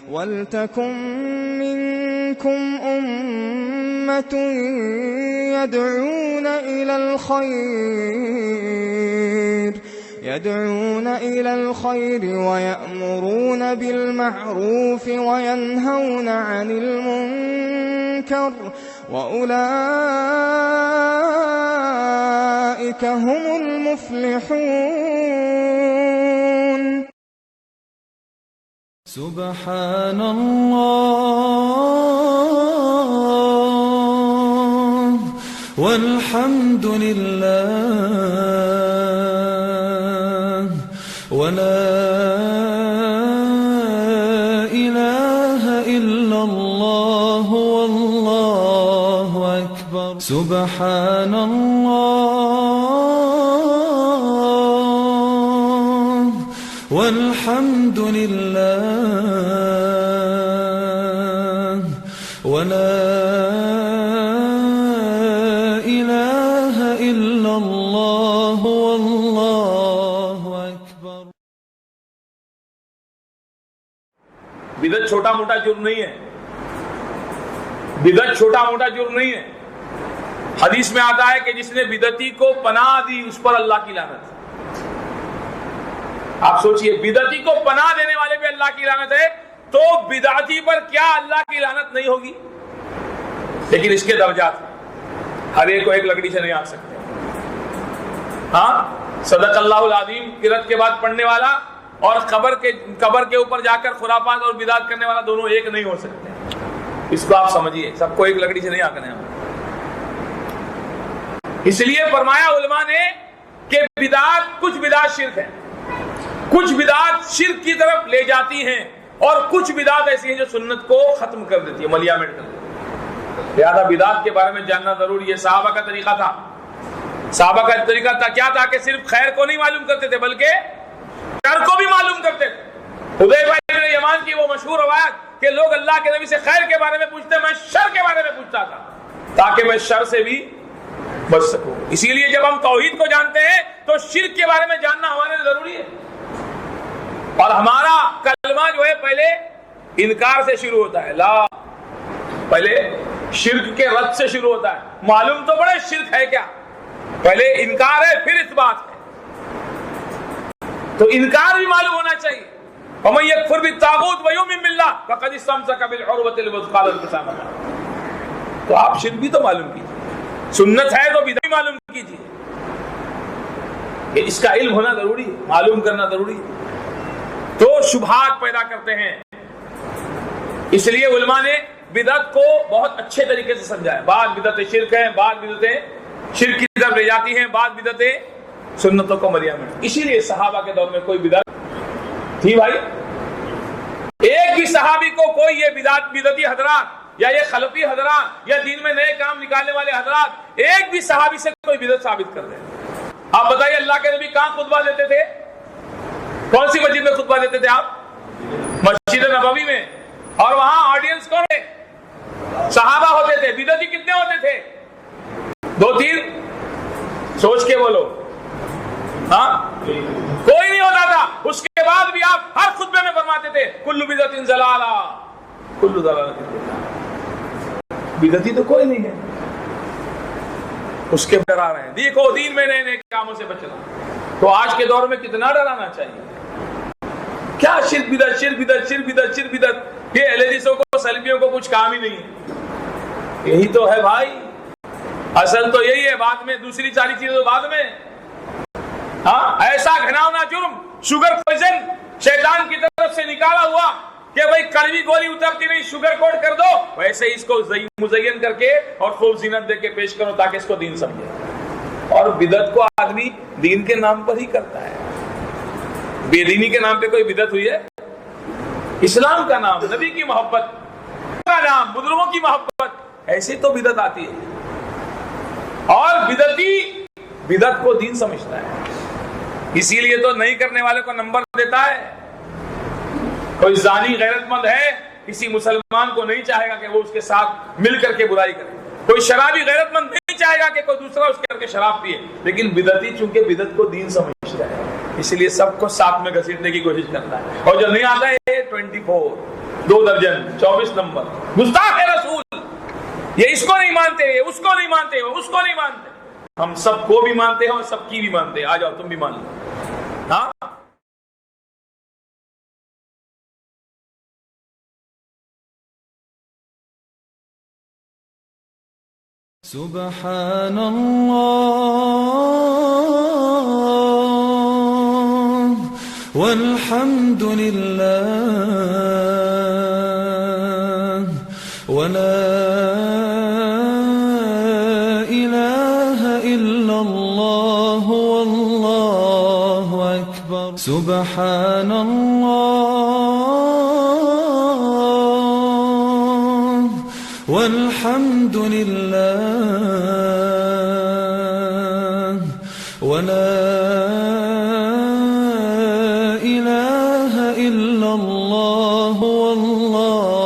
وَلْتَكُن مِّنكُمْ أُمَّةٌ يدعون إلى الخير ويأمرون بالمعروف وينهون عن المنكر وأولئك هم المفلحون. سبحان الله والحمد لله ولا إله إلا الله والله أكبر. سبحان الله والحمد لله ولا إله إلا الله والله أكبر. बिदअत छोटा मोटा जुर्म नहीं है, बिदअत छोटा मोटा जुर्म नहीं है। हदीस में आता है कि जिसने बिदअती को पनाह दी उस पर अल्लाह की लानत। आप सोचिए, बिदअती को पनाह देने वाले पे अल्लाह की लानत है, तो बिदअती पर क्या अल्लाह की लानत नहीं होगी? लेकिन इसके दर्जात हैं, हर एक को एक लकड़ी से नहीं आ सकते। हाँ, सदक़ल्लाहुल अज़ीम किरत के बाद पढ़ने वाला और कब्र के ऊपर जाकर खुराफात और बिदात करने वाला दोनों एक नहीं हो सकते। इसको आप समझिए, सबको एक लकड़ी से नहीं आकर हैं। इसलिए फरमाया उलमा ने कि बिदात, कुछ बिदात शिर्क है, कुछ बिदात शिर्क की तरफ ले जाती हैं और कुछ बिदात ऐसी हैं जो सुन्नत को खत्म कर देती है, मलियामेट कर देती है। लिहाजा बिदात के बारे में जानना जरूरी है। सहाबा का तरीका था, सहाबा का तरीका था क्या था कि सिर्फ खैर को नहीं मालूम करते थे बल्कि शर को भी मालूम करते थे। हुदैफा इब्न यमान की वो मशहूर रवायत कि लोग अल्लाह के नबी से खैर के बारे में पूछते, मैं शर के बारे में पूछता था ताकि मैं शर से भी बच सकूं। इसीलिए जब हम तौहीद को जानते हैं तो शिर्क के बारे में जानना हमारे लिए जरूरी है। और हमारा कलमा जो है पहले इनकार से शुरू होता है, ला, पहले शिर्क के रद्द से शुरू होता है। मालूम तो बड़े शिर्क है क्या, पहले इनकार है फिर इस्बात है, तो इनकार भी मालूम होना चाहिए। वमन यकफुर बित्तागूत व युमिन बिल्लाह फक़द इस्तमसका बिल-उर्वतिल वुस्क़ा ला इंक़िसाम लहा। तो आप शिर्क भी तो मालूम कीजिए, सुन्नत है तो बिदअत मालूम कीजिए। इसका इल्म होना जरूरी है, मालूम करना जरूरी है। तो शुबहात पैदा करते हैं, इसलिए उलमा ने बिदअत को बहुत अच्छे तरीके से समझाया। बाद बिदअतें शिर्क हैं, बाद बिदअतें शिर्क की तरफ ले जाती हैं, बाद बिदअतें सुन्नतों को मलियामेट। इसीलिए सहाबा के दौर में कोई बिदअत थी भाई? एक भी सहाबी को कोई ये बिदअती हजरात या ये खलफी हजरात या दीन में नए काम निकालने वाले हजरात, एक भी सहाबी से कोई बिदअत साबित कर दे। आप बताइए, अल्लाह के नबी कहां खुतबा देते थे? कौन सी मस्जिद में खुतबा देते थे आप? मस्जिद नबवी में। और वहां ऑडियंस कौन है? सहाबा होते थे। बिदअती कितने होते थे? 2-3? सोच के बोलो। हाँ, कोई नहीं होता था। उसके बाद भी आप हर खुतबे में फरमाते थे कुल्लु बिदअतिन ज़लाला, कुल्लु ज़लालतिन फिन्नार। बिदअती तो कोई नहीं है। उसके डरा रहे हैं, देखो दीन में नए नए कामों से बचना। तो आज के दौर में कितना डराना चाहिए? क्या शिर्क बिदअत, शिर्क बिदअत, शिर्क बिदअत, शिर्क बिदअत। ये एलएजीसों को, सलफियों को कुछ काम ही नहीं है। यही तो है भाई, असल तो यही है। बाद में दूसरी सारी चीजें तो बाद में। हाँ, ऐसा घिनौना जुर्म, शुगर पॉइजन शैतान की तरफ से निकाला हुआ कि भाई कड़वी गोली उतरती नहीं, शुगर कोट कर दो, वैसे इसको मुज़य्यन करके और खूब ज़ीनत दे के पेश करो ताकि इसको दीन समझे। और बिदअत को आदमी दीन के नाम पर ही करता है। बेदीनी के नाम पे कोई बिदअत हुई है? इस्लाम का नाम, नबी की मोहब्बत का नाम, बुजुर्गों की मोहब्बत, ऐसे तो बिदअत आती है। और बिदअती बिदअत को दीन समझता है, इसीलिए तो नहीं करने वाले को नंबर देता है। कोई जानी गैरतमंद है, किसी मुसलमान को नहीं चाहेगा कि वो उसके साथ मिल करके बुराई करे। कोई शराबी गैरतमंद नहीं चाहेगा कि कोई दूसरा उसके करके शराब पिए। लेकिन बिदअती चूंकि बिदअत को दीन समझता है, इसलिए सबको साथ में घसीटने की कोशिश करता है। और जो नहीं आता है 24 2 दर्जन 24 नंबर गुस्ताख है रसूल। ये इसको नहीं मानते, ये उसको नहीं मानते, वो उसको नहीं मानते। हम सबको भी मानते हैं और सबकी भी मानते हैं। आ जाओ तुम भी मान लो। हाँ, سبحان الله والحمد لله ولا إله إلا الله والله أكبر سبحان الله والحمد لله ولا إله إلا الله والله